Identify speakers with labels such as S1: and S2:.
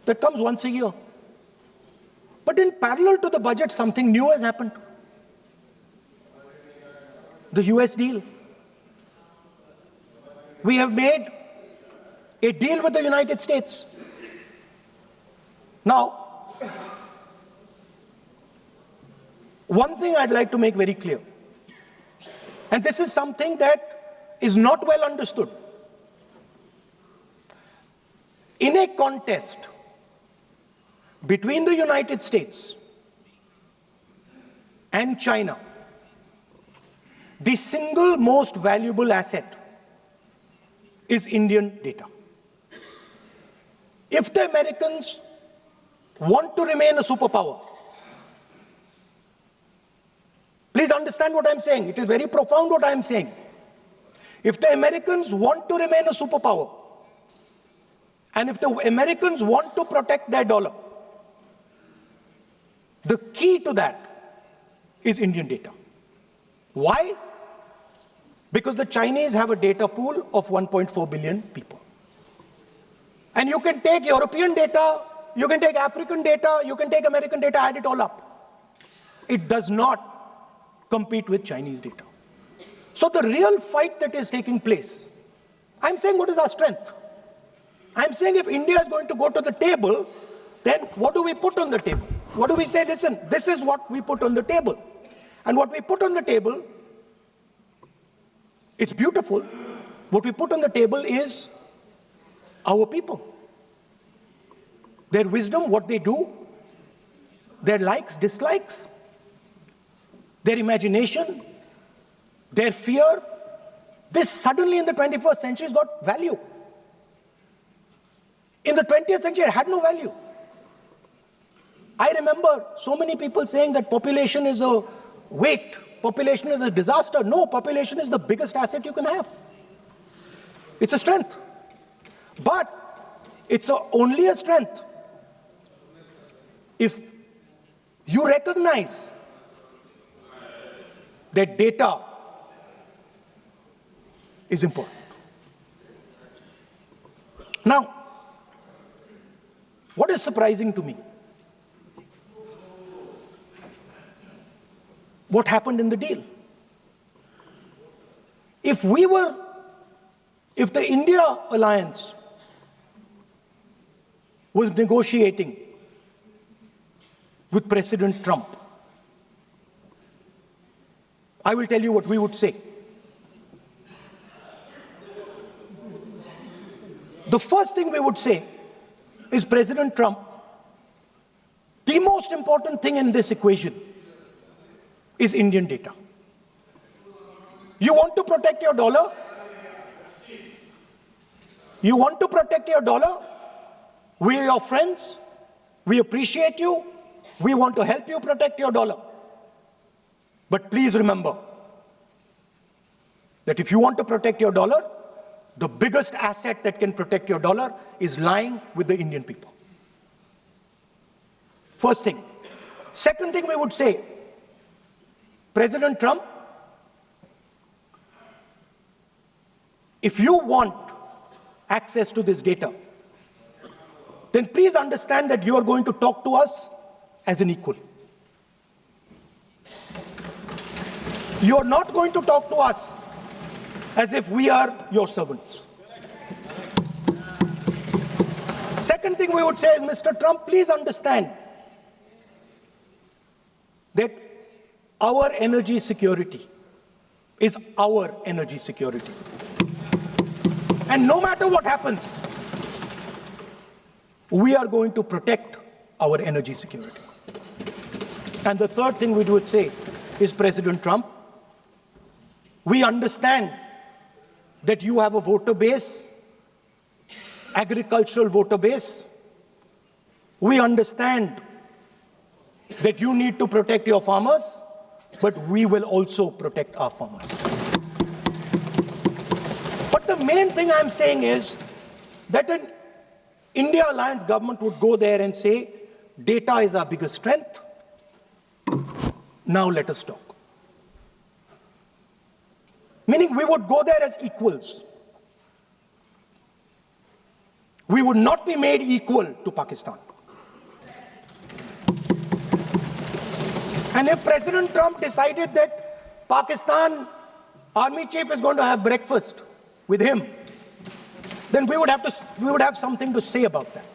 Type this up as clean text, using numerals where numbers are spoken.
S1: that comes once a year. But in parallel to the budget, something new has happened. The US deal. We have made a deal with the United States. Now, one thing I'd like to make very clear, and this is something that is not well understood. In a contest between the United States and China, the single most valuable asset is Indian data. If the Americans want to remain a superpower, please understand what I'm saying. It is very profound what I'm saying. If the Americans want to remain a superpower, and if the Americans want to protect their dollar, the key to that is Indian data. Why? Because the Chinese have a data pool of 1.4 billion people. And you can take European data, you can take African data, you can take American data, add it all up. It does not compete with Chinese data. So the real fight that is taking place, I'm saying what is our strength? I'm saying if India is going to go to the table, then what do we put on the table? What do we say? Listen, this is what we put on the table. And what we put on the table, it's beautiful. What we put on the table is our people. Their wisdom, what they do, their likes, dislikes, their imagination, their fear. This suddenly in the 21st century has got value. In the 20th century, it had no value. I remember so many people saying that population is a weight, population is a disaster. No, population is the biggest asset you can have. It's a strength. But it's only a strength if you recognize that data is important. Now, what is surprising to me? What happened in the deal? If the India alliance was negotiating with President Trump, I will tell you what we would say. The first thing we would say is, President Trump, the most important thing in this equation is Indian data. You want to protect your dollar? You want to protect your dollar? We are your friends. We appreciate you. We want to help you protect your dollar. But please remember that if you want to protect your dollar, the biggest asset that can protect your dollar is lying with the Indian people. First thing. Second thing we would say, President Trump, if you want access to this data, then please understand that you are going to talk to us as an equal. You are not going to talk to us as if we are your servants. Second thing we would say is, Mr. Trump, please understand that our energy security is our energy security. And no matter what happens, we are going to protect our energy security. And the third thing we would say is, President Trump, we understand that you have a voter base, agricultural voter base. We understand that you need to protect your farmers, but we will also protect our farmers. But the main thing I'm saying is that an India Alliance government would go there and say, data is our biggest strength. Now let us talk. Meaning we would go there as equals. we would not be made equal to Pakistan. And if President Trump decided that Pakistan army chief is going to have breakfast with him, then we would have something to say about that.